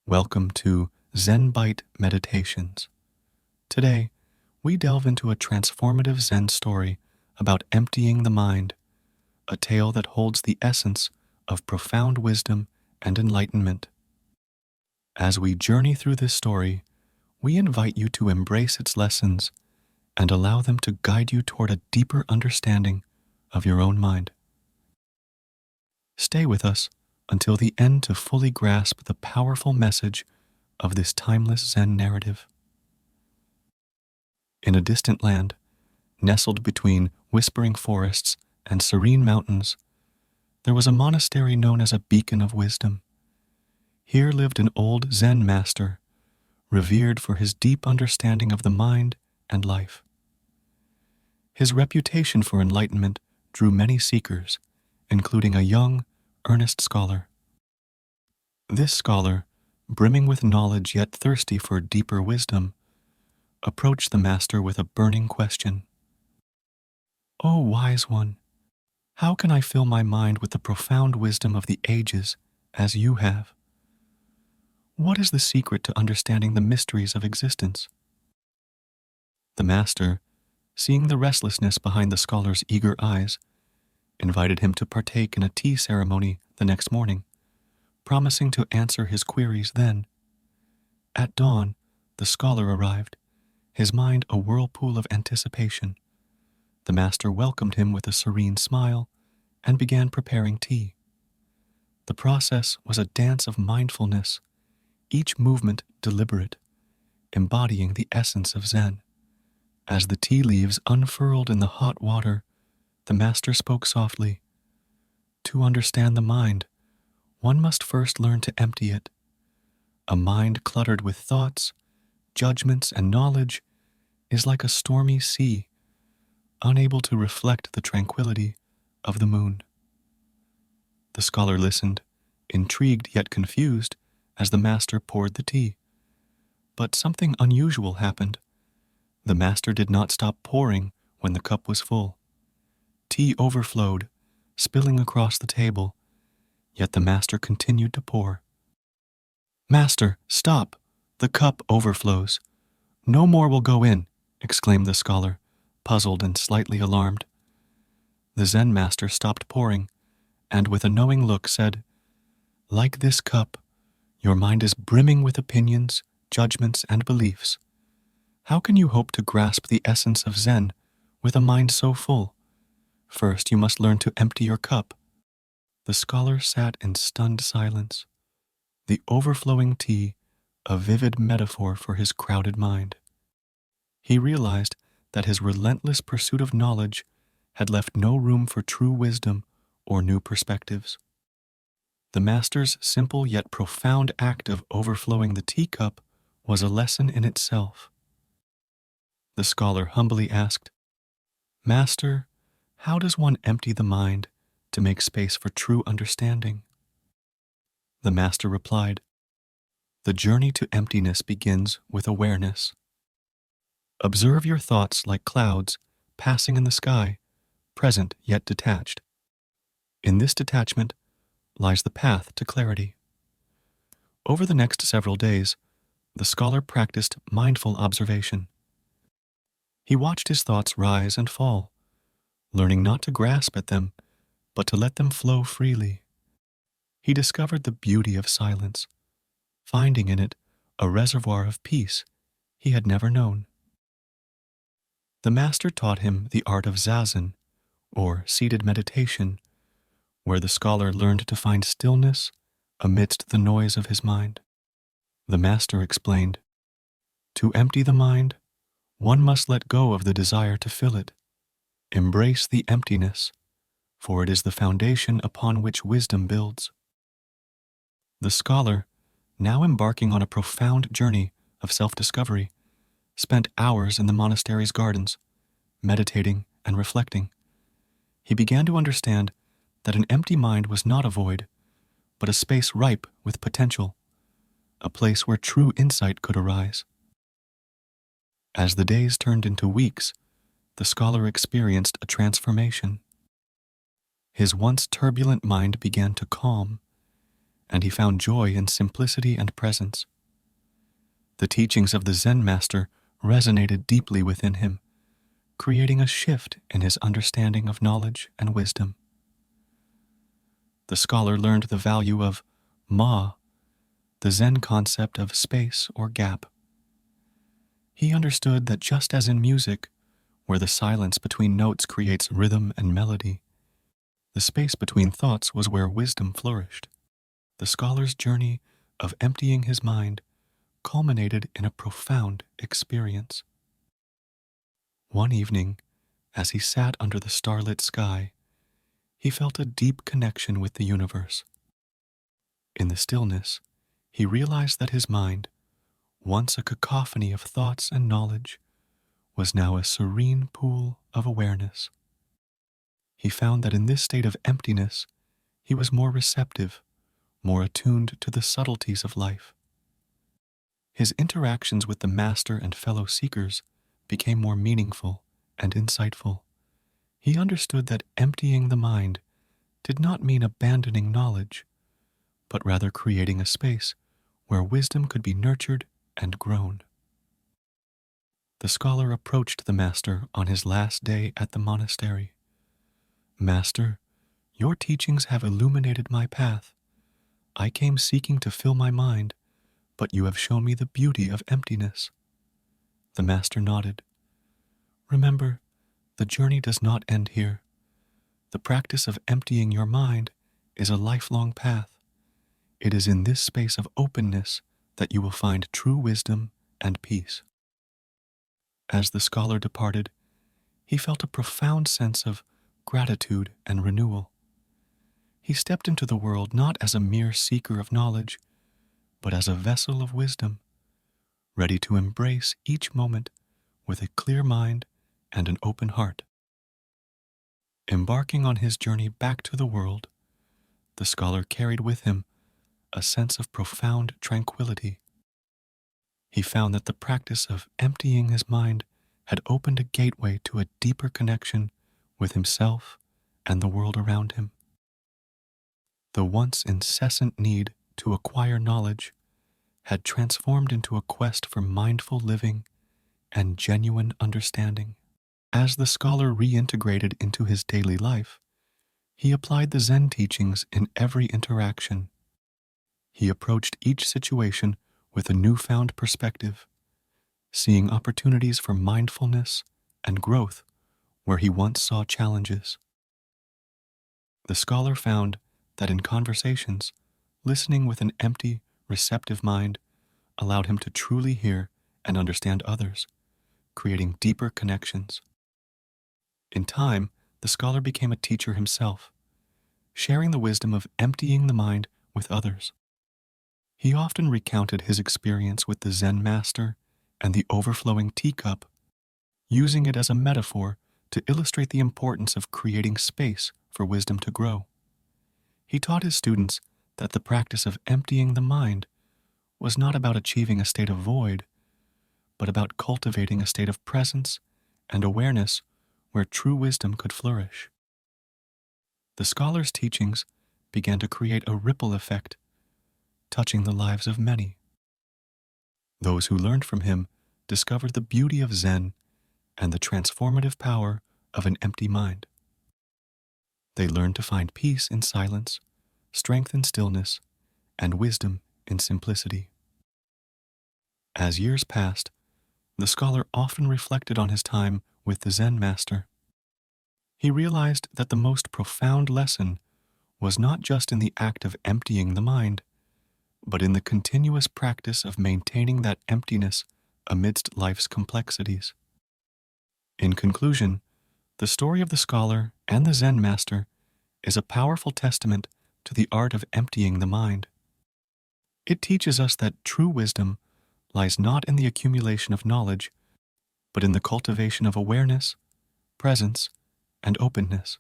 Welcome to Zen Bite Meditations. Today, we delve into a transformative Zen story about emptying the mind, a tale that holds the essence of profound wisdom and enlightenment. As we journey through this story, we invite you to embrace its lessons and allow them to guide you toward a deeper understanding of your own mind. Stay with us until the end to fully grasp the powerful message of this timeless Zen narrative. In a distant land, nestled between whispering forests and serene mountains, there was a monastery known as a beacon of wisdom. Here lived an old Zen master, revered for his deep understanding of the mind and life. His reputation for enlightenment drew many seekers, including a young, earnest scholar. This scholar, brimming with knowledge yet thirsty for deeper wisdom, approached the master with a burning question. "O wise one, how can I fill my mind with the profound wisdom of the ages as you have? What is the secret to understanding the mysteries of existence?" The master, seeing the restlessness behind the scholar's eager eyes, invited him to partake in a tea ceremony the next morning, promising to answer his queries then. At dawn, the scholar arrived, his mind a whirlpool of anticipation. The master welcomed him with a serene smile and began preparing tea. The process was a dance of mindfulness, each movement deliberate, embodying the essence of Zen. As the tea leaves unfurled in the hot water, the master spoke softly. To understand the mind, one must first learn to empty it. A mind cluttered with thoughts, judgments, and knowledge is like a stormy sea, unable to reflect the tranquility of the moon. The scholar listened, intrigued yet confused, as the master poured the tea. But something unusual happened. The master did not stop pouring when the cup was full. Tea overflowed, spilling across the table, yet the master continued to pour. "Master, stop! The cup overflows. No more will go in," exclaimed the scholar, puzzled and slightly alarmed. The Zen master stopped pouring, and with a knowing look said, "Like this cup, your mind is brimming with opinions, judgments, and beliefs. How can you hope to grasp the essence of Zen with a mind so full? First, you must learn to empty your cup." The scholar sat in stunned silence, the overflowing tea a vivid metaphor for his crowded mind. He realized that his relentless pursuit of knowledge had left no room for true wisdom or new perspectives. The master's simple yet profound act of overflowing the teacup was a lesson in itself. The scholar humbly asked, "Master, how does one empty the mind to make space for true understanding?" The master replied, "The journey to emptiness begins with awareness. Observe your thoughts like clouds passing in the sky, present yet detached. In this detachment lies the path to clarity." Over the next several days, the scholar practiced mindful observation. He watched his thoughts rise and fall, learning not to grasp at them, but to let them flow freely. He discovered the beauty of silence, finding in it a reservoir of peace he had never known. The master taught him the art of zazen, or seated meditation, where the scholar learned to find stillness amidst the noise of his mind. The master explained, "To empty the mind, one must let go of the desire to fill it. Embrace the emptiness, for it is the foundation upon which wisdom builds." The scholar, now embarking on a profound journey of self-discovery, spent hours in the monastery's gardens, meditating and reflecting. He began to understand that an empty mind was not a void, but a space ripe with potential, a place where true insight could arise. As the days turned into weeks, the scholar experienced a transformation. His once turbulent mind began to calm, and he found joy in simplicity and presence. The teachings of the Zen master resonated deeply within him, creating a shift in his understanding of knowledge and wisdom. The scholar learned the value of ma, the Zen concept of space or gap. He understood that just as in music, where the silence between notes creates rhythm and melody, the space between thoughts was where wisdom flourished. The scholar's journey of emptying his mind culminated in a profound experience. One evening, as he sat under the starlit sky, he felt a deep connection with the universe. In the stillness, he realized that his mind, once a cacophony of thoughts and knowledge, was now a serene pool of awareness. He found that in this state of emptiness, he was more receptive, more attuned to the subtleties of life. His interactions with the master and fellow seekers became more meaningful and insightful. He understood that emptying the mind did not mean abandoning knowledge, but rather creating a space where wisdom could be nurtured and grown. The scholar approached the master on his last day at the monastery. "Master, your teachings have illuminated my path. I came seeking to fill my mind, but you have shown me the beauty of emptiness." The master nodded. "Remember, the journey does not end here. The practice of emptying your mind is a lifelong path. It is in this space of openness that you will find true wisdom and peace." As the scholar departed, he felt a profound sense of gratitude and renewal. He stepped into the world not as a mere seeker of knowledge, but as a vessel of wisdom, ready to embrace each moment with a clear mind and an open heart. Embarking on his journey back to the world, the scholar carried with him a sense of profound tranquility. He found that the practice of emptying his mind had opened a gateway to a deeper connection with himself and the world around him. The once incessant need to acquire knowledge had transformed into a quest for mindful living and genuine understanding. As the scholar reintegrated into his daily life, he applied the Zen teachings in every interaction. He approached each situation with a newfound perspective, seeing opportunities for mindfulness and growth where he once saw challenges. The scholar found that in conversations, listening with an empty, receptive mind allowed him to truly hear and understand others, creating deeper connections. In time, the scholar became a teacher himself, sharing the wisdom of emptying the mind with others. He often recounted his experience with the Zen master and the overflowing teacup, using it as a metaphor to illustrate the importance of creating space for wisdom to grow. He taught his students that the practice of emptying the mind was not about achieving a state of void, but about cultivating a state of presence and awareness where true wisdom could flourish. The scholar's teachings began to create a ripple effect, touching the lives of many. Those who learned from him discovered the beauty of Zen and the transformative power of an empty mind. They learned to find peace in silence, strength in stillness, and wisdom in simplicity. As years passed, the scholar often reflected on his time with the Zen master. He realized that the most profound lesson was not just in the act of emptying the mind, but in the continuous practice of maintaining that emptiness amidst life's complexities. In conclusion, the story of the scholar and the Zen master is a powerful testament to the art of emptying the mind. It teaches us that true wisdom lies not in the accumulation of knowledge, but in the cultivation of awareness, presence, and openness.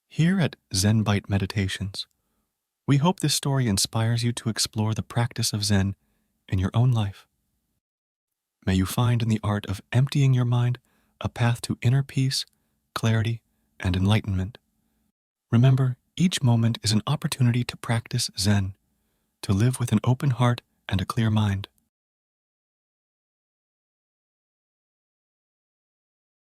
Here at Zen Bite Meditations, we hope this story inspires you to explore the practice of Zen in your own life. May you find in the art of emptying your mind a path to inner peace, clarity, and enlightenment. Remember, Each moment is an opportunity to practice Zen, to live with an open heart and a clear mind.